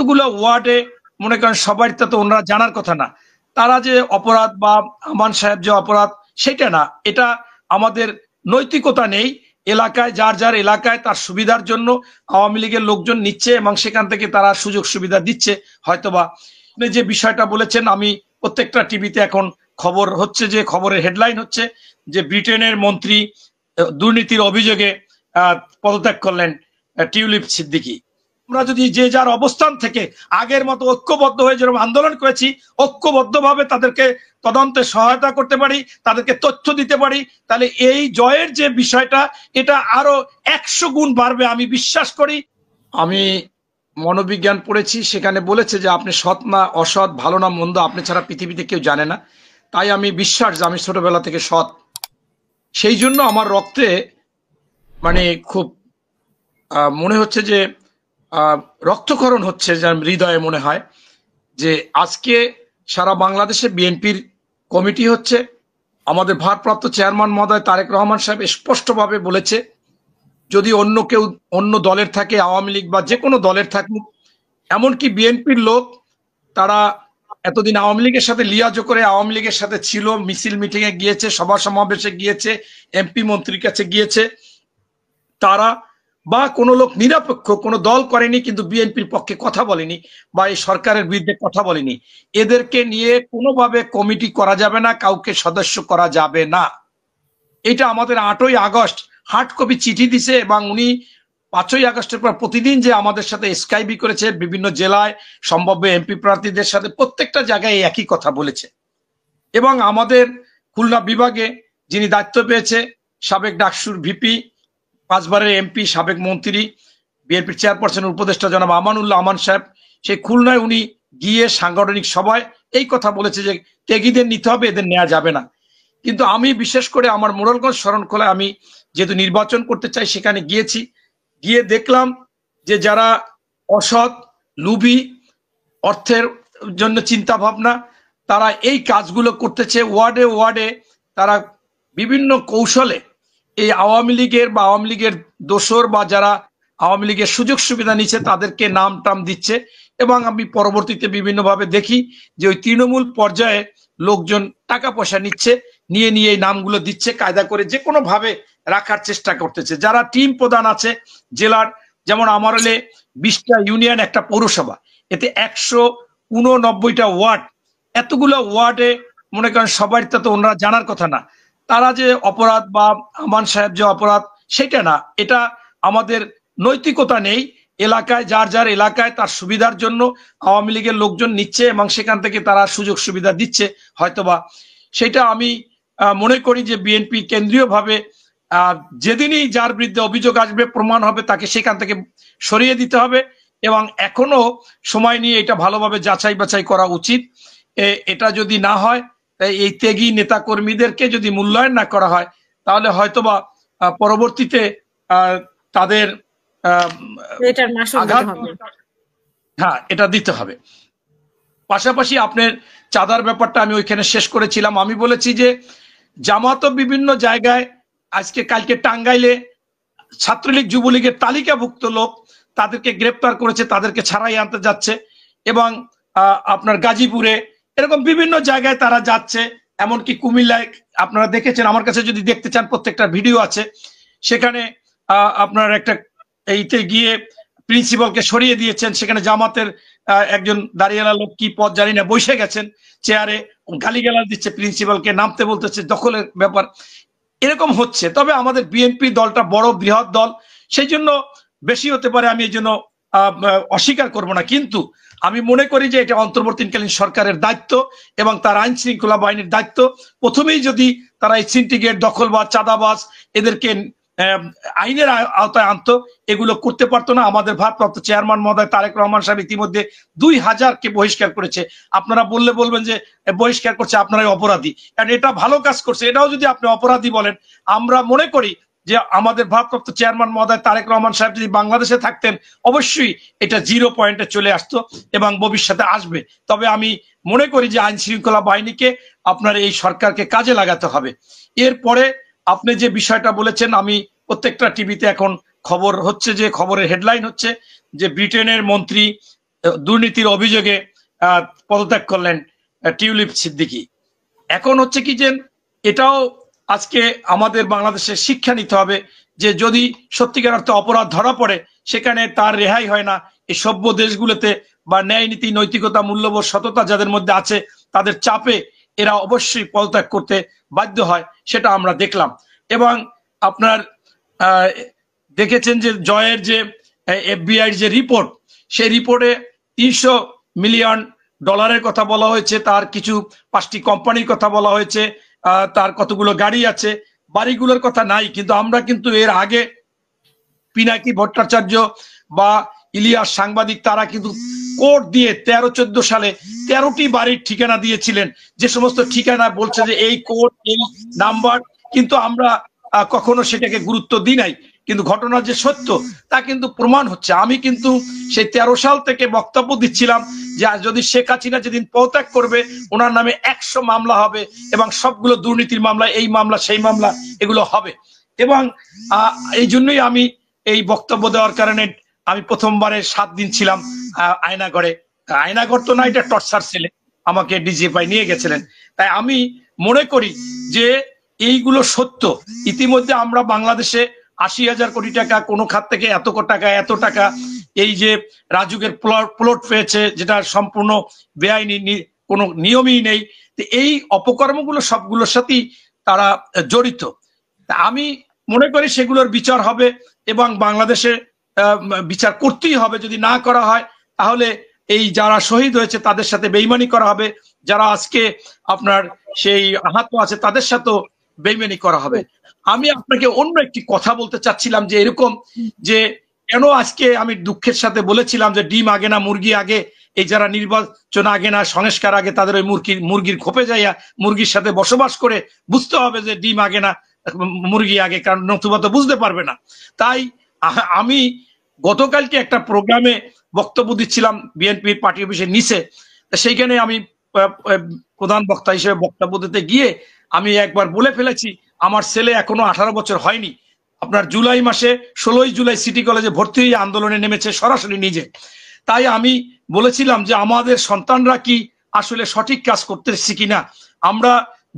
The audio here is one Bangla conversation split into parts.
এতগুলো ওয়ার্ডে মনে করেন সবার তো ওনারা জানার কথা না, তারা যে অপরাধ বা আমান সাহেব যে অপরাধ সেটা না, এটা আমাদের নৈতিকতা নেই। এলাকায় যার যার এলাকায় তার সুবিধার জন্য আওয়ামী লীগের লোকজন নিচ্ছে এবং সেখান থেকে তারা সুযোগ সুবিধা দিচ্ছে হয়তোবা। আপনি যে বিষয়টা বলেছেন, আমি প্রত্যেকটা টিভিতে এখন খবর হচ্ছে, যে খবরের হেডলাইন হচ্ছে যে ব্রিটেনের মন্ত্রী দুর্নীতির অভিযোগে পদত্যাগ করলেন টিউলিপ সিদ্দিকী। আমরা যদি যে যার অবস্থান থেকে আগের মতো ঐক্যবদ্ধ হয়ে যেরকম আন্দোলন করেছি, ঐক্যবদ্ধভাবে তাদেরকে তদন্তে সহায়তা করতে পারি, তাদেরকে তথ্য দিতে পারি, তাহলে এই জয়ের যে বিষয়টা এটা আরো 100 গুণ বাড়বে আমি বিশ্বাস করি। আমি মনোবিজ্ঞান পড়েছি, সেখানে বলেছে যে আপনি সৎ না অসৎ, ভালো না মন্দ আপনি ছাড়া পৃথিবীতে কেউ জানে না। তাই আমি বিশ্বাস যে আমি ছোটবেলা থেকে সৎ, সেই জন্য আমার রক্তে মানে খুব মনে হচ্ছে যে রক্তক্ষরণ হচ্ছে, যে হৃদয়ে মনে হয় যে আজকে সারা বাংলাদেশে বিএনপির কমিটি হচ্ছে। আমাদের ভারপ্রাপ্ত চেয়ারম্যান মহোদয় তারেক রহমান সাহেব স্পষ্টভাবে বলেছে, যদি অন্য কেউ অন্য দলের থাকে, আওয়ামী লীগ বা যে কোনো দলের থাকুক, এমনকি বিএনপির লোক তারা এতদিন আওয়ামী লীগের সাথে লিয়াজো করে আওয়ামী লীগের সাথে ছিল, মিছিল মিটিং এ গিয়েছে, সভা সমাবেশে গিয়েছে, এমপি মন্ত্রীর কাছে গিয়েছে, তারা বা কোনো লোক নিরপেক্ষ কোনো দল করেনি কিন্তু বিএনপির পক্ষে কথা বলেনি বা এই সরকারের বিরুদ্ধে কথা বলেনি, এদেরকে নিয়ে কোনোভাবে কমিটি করা যাবে না, কাউকে সদস্য করা যাবে না। এটা আমাদের 8ই আগস্ট হার্ড কপি চিঠি দিছে এবং উনি 5ই আগস্টের পর প্রতিদিন যে আমাদের সাথে স্কাইবি করেছে, বিভিন্ন জেলায় সম্ভাব্য এমপি প্রার্থীদের সাথে প্রত্যেকটা জায়গায় একই কথা বলেছে। এবং আমাদের খুলনা বিভাগে যিনি দায়িত্ব পেয়েছে, সাবেক ডাকসুর ভিপি, 5 বারের এমপি, সাবেক মন্ত্রী, বিএনপির চেয়ারপারসনের উপদেষ্টা জনাব আমানুল্লাহ আমান সাহেব, সেই খুলনায় উনি গিয়ে সাংগঠনিক সভায় এই কথা বলেছে যে ত্যাগীদের নিতে হবে, এদের নেওয়া যাবে না। কিন্তু আমি বিশেষ করে আমার মোড়লগঞ্জ শরণখোলায় আমি যেহেতু নির্বাচন করতে চাই সেখানে গিয়েছি, গিয়ে দেখলাম যে যারা অসৎ, লুভি, অর্থের জন্য চিন্তা ভাবনা, তারা এই কাজগুলো করতেছে। ওয়ার্ডে ওয়ার্ডে তারা বিভিন্ন কৌশলে এই আওয়ামী লীগের বা আওয়ামী লীগের দোসর বা যারা আওয়ামী লীগের সুযোগ সুবিধা নিচ্ছে তাদেরকে নাম টাম দিচ্ছে। এবং আমি পরবর্তীতে বিভিন্নভাবে দেখি যে ওই তৃণমূল পর্যায়ে লোকজন টাকা পয়সা নিচ্ছে, নিয়ে নিয়ে এই নামগুলো দিচ্ছে, কায়দা করে যে কোনো ভাবে রাখার চেষ্টা করতেছে। যারা টিম প্রধান আছে জেলার, যেমন আমার হলে 20টা ইউনিয়ন, একটা পৌরসভা, এতে 189টা ওয়ার্ড, এতগুলো ওয়ার্ডে মনে করেন সবার তো ওনারা জানার কথা না, তারা যে অপরাধ বা আমান সাহেব যে অপরাধ সেটা না, এটা আমাদের নৈতিকতা নেই। এলাকায় যার যার এলাকায় তার সুবিধার জন্য আওয়ামী লীগের লোকজন নিচ্ছে এবং সেখান থেকে তারা সুযোগ সুবিধা দিচ্ছে হয়তোবা। সেটা আমি মনে করি যে বিএনপি কেন্দ্রীয়ভাবে যেদিনই যার বিরুদ্ধে অভিযোগ আসবে, প্রমাণ হবে, তাকে সেখান থেকে সরিয়ে দিতে হবে এবং এখনো সময় নিয়ে এটা ভালোভাবে যাচাই বাছাই করা উচিত। এটা যদি না হয়, এই ত্যাগী নেতা কর্মীদেরকে যদি মূল্যায়ন না করা হয়, তাহলে হয়তোবা পরবর্তীতে তাদের হ্যাঁ এটা দিতে হবে। পাশাপাশি আপনার চাঁদার ব্যাপারটা আমি ওইখানে শেষ করেছিলাম। আমি বলেছি যে জামাতও বিভিন্ন জায়গায়, আজকে কালকে টাঙ্গাইলে ছাত্রলীগ যুবলীগের তালিকাভুক্ত লোক তাদেরকে গ্রেপ্তার করেছে, তাদেরকে ছাড়াই আনতে যাচ্ছে। এবং আপনার গাজীপুরে এরকম বিভিন্ন জায়গায় তারা যাচ্ছে, এমনকি কুমিল্লায় আপনারা দেখেছেন, আমার কাছে যদি দেখতে চান প্রত্যেকটা ভিডিও আছে, সেখানে আপনার একটা এইতে গিয়ে প্রিন্সিপালকে সরিয়ে দিয়েছেন, সেখানে জামাতের একজন দাঁড়িয়েলা লোক কি পদ জানি না বসে গেছেন চেয়ারে, গালিগালাজ দিচ্ছে প্রিন্সিপালকে, নামতে বলতেছে, দখলের ব্যাপার এরকম হচ্ছে। তবে আমাদের বিএনপি দলটা বড় বৃহৎ দল, সেই জন্য বেশি হতে পারে, আমি এই জন্য অস্বীকার করব না, কিন্তু আমি মনে করি যে এটা অন্তর্বর্তীকালীন সরকারের দায়িত্ব এবং তার আইন শৃঙ্খলা বাহিনীর দায়িত্ব। প্রথমেই যদি তারা এই সিন্ডিকেট, দখলবাজ, চাঁদাবাজ এদেরকে আইনের আওতায় আনতো, এগুলো করতে পারতো না। আমাদের ভারপ্রাপ্ত চেয়ারম্যান মহোদয় তারেক রহমান সাহেব ইতিমধ্যে 2000কে বহিষ্কার করেছে। আপনারা বলবেন যে বহিষ্কার করছে আপনারাই অপরাধী, কারণ এটা ভালো কাজ করছে, এটাও যদি আপনি অপরাধী বলেন, আমরা মনে করি যে আমাদের ভারপ্রাপ্ত চেয়ারম্যান মহোদয় তারেক রহমান সাহেব যদি বাংলাদেশে থাকতেন অবশ্যই এটা 0 পয়েন্টে চলে আসতো এবং ভবিষ্যতে আসবে। তবে আমি মনে করি যে আইন শৃঙ্খলা বাহিনীকে আপনার এই সরকারকে কাজে লাগাতে হবে। এরপরে আপনি যে বিষয়টা বলেছেন, আমি প্রত্যেকটা টিভিতে এখন খবর হচ্ছে, যে খবরের হেডলাইন হচ্ছে যে ব্রিটেনের মন্ত্রী দুর্নীতির অভিযোগে পদত্যাগ করলেন টিউলিপ সিদ্দিকী। এখন হচ্ছে কি যে এটাও আজকে আমাদের বাংলাদেশে শিক্ষা নিতে হবে যে যদি সত্যিকার অর্থে অপরাধ ধরা পড়ে সেখানে তার রেহাই হয় না। এই সভ্য দেশগুলোতে বা ন্যায় নীতি, নৈতিকতা, মূল্যবোধ, সততা যাদের মধ্যে আছে তাদের চাপে এরা অবশ্যই পদত্যাগ করতে বাধ্য হয়, সেটা আমরা দেখলাম। এবং আপনার দেখেছেন যে জয়ের যে FBI যে রিপোর্ট, সেই রিপোর্টে 300 মিলিয়ন ডলারের কথা বলা হয়েছে, তার কিছু 5টি কোম্পানির কথা বলা হয়েছে, তার কতগুলো গাড়ি আছে, বাড়িগুলোর কথা নাই। কিন্তু আমরা কিন্তু এর আগে পিনাকি ভট্টাচার্য বা ইলিয়াস সাংবাদিক তারা কিন্তু কোর্ট দিয়ে 13-14 সালে 13টি বাড়ির ঠিকানা দিয়েছিলেন, যে সমস্ত ঠিকানা বলছে যে এই কোড, এই নাম্বার, কিন্তু আমরা কখনো সেটাকে গুরুত্ব দিই নাই। কিন্তু ঘটনা যে সত্য তা কিন্তু প্রমাণ হচ্ছে। আমি কিন্তু সেই 13 সাল থেকে বক্তব্য দিচ্ছিলাম যে যদি শেখ হাসিনা যেদিন পদত্যাগ করবে ওনার নামে 100 মামলা হবে এবং সবগুলো দুর্নীতির মামলা, এই মামলা সেই মামলা এগুলো হবে। এবং এই জন্যই আমি এই বক্তব্য দেওয়ার কারণে আমি প্রথমবারে 7 দিন ছিলাম আয়নাগড়ে। আয়নাগড় তো না, এটা টর্চার সেলে আমাকে ডিজিএফআই নিয়ে গেছিলেন। তাই আমি মনে করি যে এইগুলো সত্য। ইতিমধ্যে আমরা বাংলাদেশে 80,000 কোটি টাকা কোন খাত থেকে এত টাকা এই যে রাজুকের প্লট পেয়েছে, যেটা সম্পূর্ণ বেআইনি, কোনো নিয়মই নেই। এই অপকর্মগুলো সবগুলোর সাথেই তারা জড়িত। আমি মনে করি সেগুলোর বিচার হবে এবং বাংলাদেশে বিচার করতেই হবে। যদি না করা হয় তাহলে এই যারা শহীদ হয়েছে তাদের সাথে বেইমানি করা হবে, যারা আজকে আপনার সেই আহত আছে তাদের সাথেও বেইমানি করা হবে। আমি আপনাকে অন্য একটি কথা বলতে চাচ্ছিলাম যে এরকম যে কেন আজকে আমি দুঃখের সাথে বলেছিলাম যে ডিম আগে না মুরগি আগে। এই যারা নির্বাচন আগে না সংস্কার আগে, তাদের ওই মুরগির খোপে যাইয়া মুরগির সাথে বসবাস করে বুঝতে হবে যে ডিম আগে না মুরগি আগে, কারণ নতুবা তো বুঝতে পারবে না। তাই আমি গতকালকে একটা প্রোগ্রামে বক্তব্য দিচ্ছিলাম বিএনপির পার্টি অফিসের নিচে। সেইখানে আমি প্রধান বক্তা হিসেবে বক্তব্য দিতে গিয়ে আমি একবার বলে ফেলেছি আমার ছেলে এখনো 18 বছর হয়নি। আপনার জুলাই মাসে 16 জুলাই সিটি কলেজে ভর্তি হয়ে আন্দোলনে নেমেছে সরাসরি নিজে। তাই আমি বলেছিলাম যে আমাদের সন্তানরা কি আসলে সঠিক কাজ করতেছে কিনা। আমরা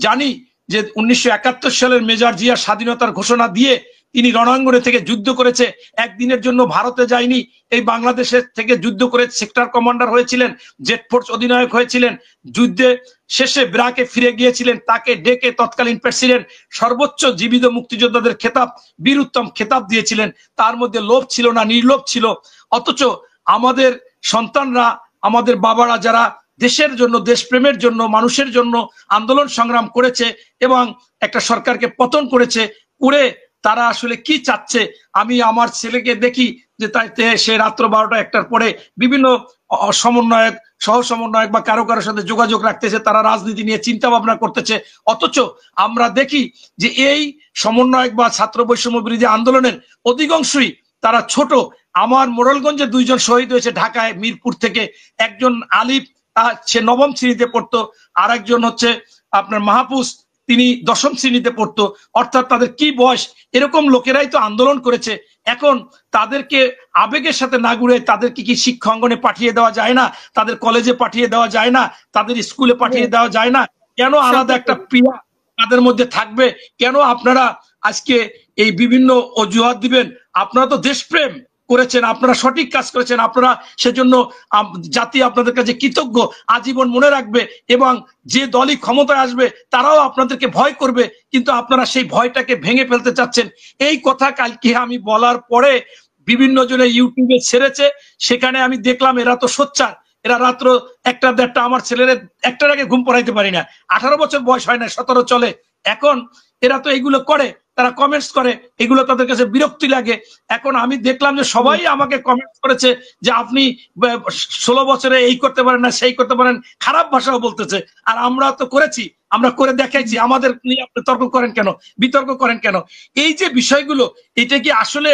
জানি যে 1971 সালের মেজর জিয়া স্বাধীনতার ঘোষণা দিয়ে তিনি রণাঙ্গনে থেকে যুদ্ধ করেছে, একদিনের জন্য ভারতে যায়নি, এই বাংলাদেশের থেকে যুদ্ধ করে সেক্টর কমান্ডার হয়েছিলেন, জেট ফোর্স অধিনায়ক হয়েছিলেন, যুদ্ধে শেষে ব্রাকে ফিরে গিয়েছিলেন, তাকে ডেকে তৎকালীন প্রেসিডেন্ট সর্বোচ্চ জীবিত মুক্তিযোদ্ধাদের খেতাব, বীর উত্তম খেতাব দিয়েছিলেন। তার মধ্যে লোভ ছিল না, নির্লোভ ছিল। অথচ আমাদের সন্তানরা, আমাদের বাবারা যারা দেশের জন্য, দেশপ্রেমের জন্য, মানুষের জন্য আন্দোলন সংগ্রাম করেছে এবং একটা সরকারকে পতন করেছে, করে তারা আসলে কি চাচ্ছে। আমি আমার ছেলেকে দেখি যে তাইতে সে রাত্র 12টা-1টার পরে বিভিন্ন সমন্বয়ক, সহ সমন্বয়ক বা কারো কারোর সাথে যোগাযোগ রাখতেছে, তারা রাজনীতি নিয়ে চিন্তা ভাবনা করতেছে। অথচ আমরা দেখি যে এই সমন্বয়ক বা ছাত্র বৈষম্য বিরোধী আন্দোলনের অধিকাংশই তারা ছোট। আমার মোড়লগঞ্জে 2 জন শহীদ হয়েছে ঢাকায় মিরপুর থেকে। একজন আলিফ, সে 9ম শ্রেণীতে পড়তো, আর একজন হচ্ছে আপনার মাহফুজ, তিনি 10ম শ্রেণীতে পড়তো। অর্থাৎ তাদের কি বয়স, এরকম লোকেরাই তো আন্দোলন করেছে। এখন তাদেরকে আবেগের সাথে না ঘুরে তাদেরকে কি শিক্ষা অঙ্গনে পাঠিয়ে দেওয়া যায় না, তাদের কলেজে পাঠিয়ে দেওয়া যায় না, তাদের স্কুলে পাঠিয়ে দেওয়া যায় না? কেন আলাদা একটা প্রিয়া তাদের মধ্যে থাকবে? কেন আপনারা আজকে এই বিভিন্ন অজুহাত দিবেন? আপনারা তো দেশপ্রেম করেছেন, আপনারা সঠিক কাজ করেছেন, আপনারা সেজন্য জাতি আপনাদের কাছে কৃতজ্ঞ, আজীবন মনে রাখবে। এবং যে দলই ক্ষমতায় আসবে তারাও আপনাদেরকে ভয় করবে, কিন্তু আপনারা সেই ভয়টাকে ভেঙে ফেলতে চাচ্ছেন। এই কথা কালকে আমি বলার পরে বিভিন্ন জনে ইউটিউবে ছেড়েছে, সেখানে আমি দেখলাম এরা তো সোচ্চার। এরা রাত্র 1টা-1:30 আমার ছেলের 1টার আগে ঘুম পড়াইতে পারি না, 18 বছর বয়স হয় না, 17 চলে। এখন এরা তো এইগুলো করে, তারা কমেন্টস করে, এগুলো তাদের কাছে বিরক্তি লাগে। এখন আমি দেখলাম যে সবাই আমাকে কমেন্টস করেছে যে আপনি 16 বছরে এই করতে পারেন না, সেই করতে পারেন, খারাপ ভাষাও বলতেছে। আর আমরা তো করেছি, আমরা করে দেখাইছি। আমাদের নিয়ে আপনি তর্ক করেন কেন, বিতর্ক করেন কেন? এই যে বিষয়গুলো, এটা কি আসলে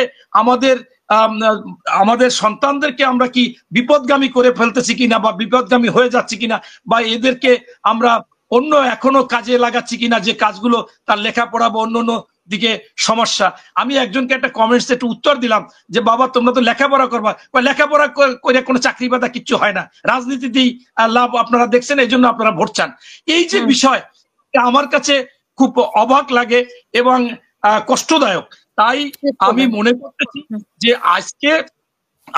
আমাদের সন্তানদেরকে আমরা কি বিপদগামী করে ফেলতেছি কিনা, বা বিপদগামী হয়ে যাচ্ছি কিনা, বা এদেরকে আমরা অন্য এখনো কাজে লাগাচ্ছি কিনা, যে কাজগুলো তার লেখাপড়া বা অন্য দিকে সমস্যা। আমি একজনকে একটা কমেন্টস একটু উত্তর দিলাম যে বাবা তোমরা তো লেখাপড়া করবা, লেখাপড়া করে কোনো চাকরি বাদা কিচ্ছু হয় না, রাজনীতিতেই লাভ আপনারা দেখছেন, এই জন্য আপনারা ভোট চান। এই যে বিষয় আমার কাছে খুব অবাক লাগে এবং কষ্টদায়ক। তাই আমি মনে করতেছি যে আজকে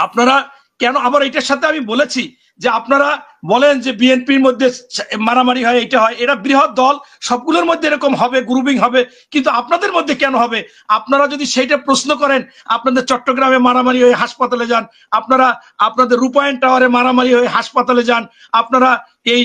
আপনারা কেন আবার এটার সাথে আমি বলেছি যে আপনারা বলেন যে বিএনপির মধ্যে মারামারি হয়, এটা হয়, এরা বৃহৎ দল, সবগুলোর মধ্যে এরকম হবে, গ্রুপিং হবে, কিন্তু আপনাদের মধ্যে কেন হবে? আপনারা যদি সেইটা প্রশ্ন করেন, আপনাদের চট্টগ্রামে মারামারি হয়ে হাসপাতালে যান, আপনারা আপনাদের রূপায়ণ টাওয়ারে মারামারি হয়ে হাসপাতালে যান, আপনারা এই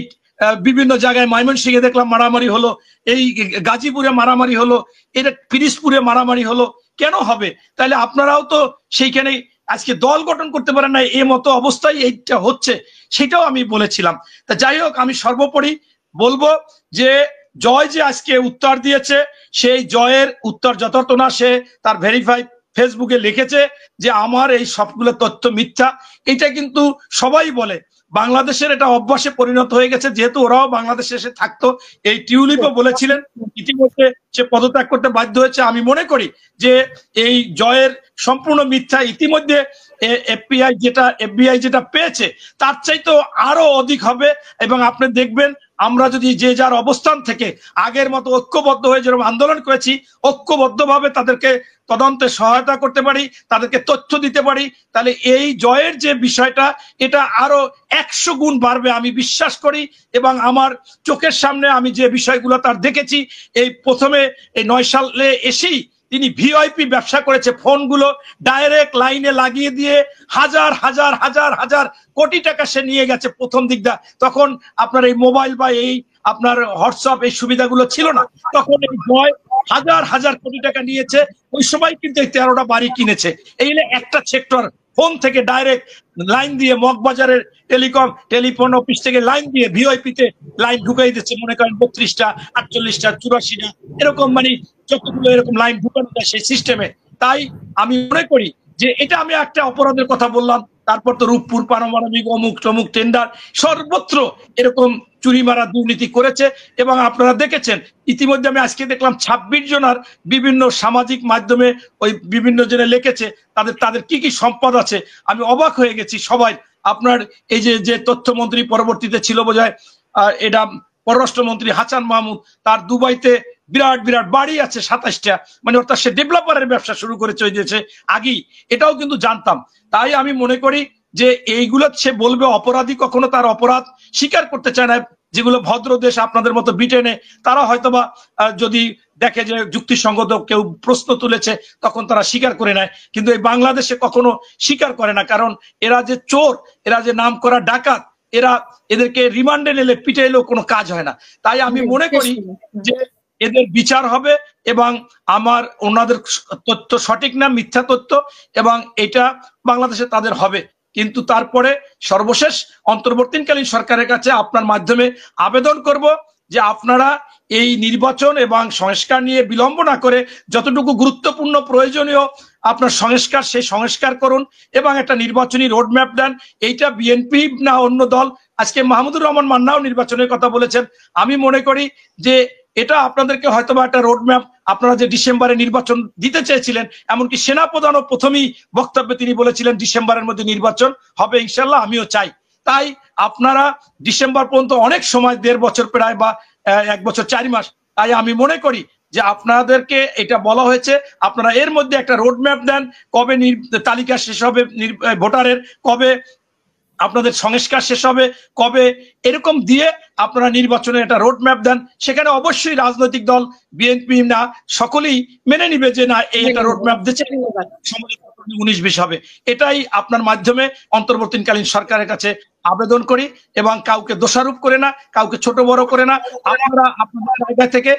বিভিন্ন জায়গায় ময়মনসিংহে দেখলাম মারামারি হলো, এই গাজীপুরে মারামারি হলো, এটা পিরিজপুরে মারামারি হলো, কেন হবে? তাহলে আপনারাও তো সেইখানে আজকে দল গঠন করতে পারেন না, এই মতো অবস্থায় এইটা হচ্ছে, সেটাও আমি বলেছিলাম। তা যাই হোক, আমি সর্বোপরি বলবো যে জয় যে আজকে উত্তর দিয়েছে, সেই জয়ের উত্তর যথার্থ না, সে তার ভেরিফাই ফেসবুকে লিখেছে যে আমার এই সবগুলো তথ্য মিথ্যা। এটা কিন্তু সবাই বলে, বাংলাদেশের এটা অভ্যাসে পরিণত হয়ে গেছে, যেহেতু ওরাও বাংলাদেশে এসে থাকতো। এই টিউলিপও বলেছিলেন, ইতিমধ্যে সে পদত্যাগ করতে বাধ্য হয়েছে। আমি মনে করি যে এই জয়ের সম্পূর্ণ মিথ্যা। ইতিমধ্যে এফবিআই যেটা পেয়েছে তার চাইতে আরো অধিক হবে, এবং আপনি দেখবেন আমরা যদি যে যার অবস্থান থেকে আগের মতো ঐক্যবদ্ধ হয়ে যেরকম আন্দোলন করেছি, ঐক্যবদ্ধভাবে তাদেরকে তদন্তে সহায়তা করতে পারি, তাদেরকে তথ্য দিতে পারি, তাহলে এই জয়ের যে বিষয়টা এটা আরো 100 গুণ বাড়বে আমি বিশ্বাস করি। এবং আমার চোখের সামনে আমি যে বিষয়গুলো তার দেখেছি, এই প্রথমে এই 9 সালে এসেই তিনি ভিআইপি ব্যবসা করেছে, ফোনগুলো ডাইরেক্ট লাইনে লাগিয়ে দিয়ে হাজার হাজার হাজার হাজার কোটি টাকা সে নিয়ে গেছে প্রথম দিকটা। তখন আপনার এই মোবাইল বা এই আপনার হোয়াটসঅ্যাপ এই সুবিধাগুলো ছিল না, তখন এই জয় হাজার হাজার কোটি টাকা নিয়েছে। ওই সময় কিন্তু এই 13টা বাড়ি কিনেছে। এই একটা সেক্টর ফোন থেকে ডাইরেক্ট লাইন দিয়ে মগবাজারের টেলিফোন অফিস থেকে লাইন দিয়ে ভিআইপিতে লাইন ঢুকাই দিচ্ছে, মনে করেন 32টা 48টা 84টা এরকম, মানে যতগুলো এরকম লাইন ঢুকানো যায় সেই সিস্টেমে। তাই আমি মনে করি যে এটা আমি একটা অপরাধের কথা বললাম, তারপর তো রূপপুর পারমাণবিক অমুক টমুক টেন্ডার সর্বত্র এরকম চুরি মারা দুর্নীতি করেছে। এবং আপনারা দেখেছেন ইতিমধ্যে আমি আজকে দেখলাম 26 জনার বিভিন্ন সামাজিক মাধ্যমে ওই বিভিন্ন জনে লিখেছে তাদের কি কি সম্পদ আছে। আমি অবাক হয়ে গেছি সবাই। আপনার এই যে তথ্যমন্ত্রী পরবর্তীতে ছিল বোঝায় এটা পররাষ্ট্রমন্ত্রী হাসান মাহমুদ, তার দুবাইতে বিরাট বিরাট বাড়ি আছে 27টা, মানে অর্থাৎ সে ডেভেলপারের ব্যবসা শুরু করেছে ওই দেশে আগেই, এটাও কিন্তু জানতাম। তাই আমি মনে করি যে এইগুলো সে বলবে অপরাধী কখনো তার অপরাধ স্বীকার করতে চায় না। যেগুলো ভদ্র দেশ আপনাদের মতো ব্রিটেনে, তারা হয়তোবা যদি দেখে যে যুক্তিসঙ্গত কেউ প্রশ্ন তুলেছে তখন তারা স্বীকার করে নেয়, কিন্তু এই বাংলাদেশে কখনো স্বীকার করে না। কারণ এরা যে চোর, এরা যে নাম করা ডাকাত, এদেরকে রিমান্ডে নিলে পিটাইলেও কোনো কাজ হয় না। তাই আমি মনে করি যে এদের বিচার হবে, এবং আমার ওনাদের তথ্য সঠিক না মিথ্যা তথ্য, এবং এটা বাংলাদেশে তাদের হবে। কিন্তু তারপরে সর্বশেষ অন্তর্বর্তীকালীন সরকারের কাছে আপনার মাধ্যমে আবেদন করব যে আপনারা এই নির্বাচন এবং সংস্কার নিয়ে বিলম্ব না করে যতটুকু গুরুত্বপূর্ণ প্রয়োজনীয় আপনার সংস্কার, সেই সংস্কার করুন এবং একটা নির্বাচনী রোডম্যাপ দেন। এইটা বিএনপি না অন্য দল, আজকে মাহমুদুর রহমান মান্নাও নির্বাচনের কথা বলেছেন। আমি মনে করি যে এটা আপনাদেরকে হয়তোবা একটা রোডম্যাপ, আপনারা যে ডিসেম্বরে নির্বাচন দিতে চেয়েছিলেন, এমনকি সেনাপ্রধানও প্রথমেই বক্তব্যে তিনি বলেছিলেন ডিসেম্বরের মধ্যে নির্বাচন হবে ইনশাল্লাহ, আমিও চাই। তাই আপনারা ডিসেম্বর পর্যন্ত অনেক সময়, 1.5 বছর প্রায়, বা 1 বছর 4 মাস। তাই আমি মনে করি যে আপনাদেরকে এটা বলা হয়েছে, আপনারা এর মধ্যে একটা রোডম্যাপ দেন, কবে তালিকা শেষ হবে ভোটারের, কবে আপনাদের সংস্কার শেষ হবে, কবে, এরকম দিয়ে আপনারা নির্বাচনের একটা রোডম্যাপ দেন। সেখানে অবশ্যই রাজনৈতিক দল বিএনপি না সকলেই মেনে নিবে যে না এই একটা রোডম্যাপ দিচ্ছে, 19-20 হবে। এটাই আপনার মাধ্যমে অন্তর্বর্তীকালীন সরকারের কাছে আবেদন করি, এবং কাউকে দোষারোপ করে না, কাউকে ছোট বড় করে না। আপনারা আপনাদের জায়গা থেকে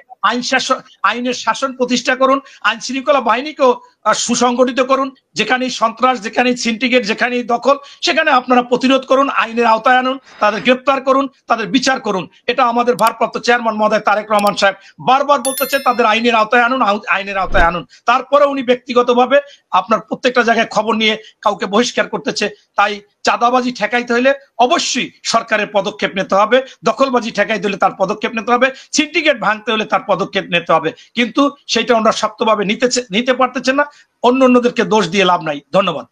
আইনের শাসন প্রতিষ্ঠা করুন, আইন শৃঙ্খলা বাহিনীকেও সুসংগঠিত করুন। যেখানেই সন্ত্রাস, যেখানেই সিন্ডিকেট, যেখানেই দখল, সেখানে আপনারা প্রতিরোধ করুন, আইনের আওতায় আনুন, তাদের গ্রেপ্তার করুন, তাদের বিচার করুন। এটা আমাদের ভারপ্রাপ্ত চেয়ারম্যান মহোদয় তারেক রহমান সাহেব বারবার বলতেছে, তাদের আইনের আওতায় আনুন, আইনের আওতায় আনুন। তারপরে উনি ব্যক্তিগতভাবে আপনার প্রত্যেকটা প্রত্যেকটা জায়গায় খবর নিয়ে কাউকে বহিষ্কার করতেছে। তাই চাঁদাবাজি ঠেকাইতে হলে অবশ্যই সরকারের পদক্ষেপ নিতে হবে, দখলবাজি ঠেকাইতে হলে তার পদক্ষেপ নিতে হবে, সিন্ডিকেট ভাঙতে হলে তার পদক্ষেপ নিতে হবে। কিন্তু সেটা আমরা শক্তভাবে নিতে পারতেছে না। অন্যদেরকে দোষ দিয়ে লাভ নাই। ধন্যবাদ।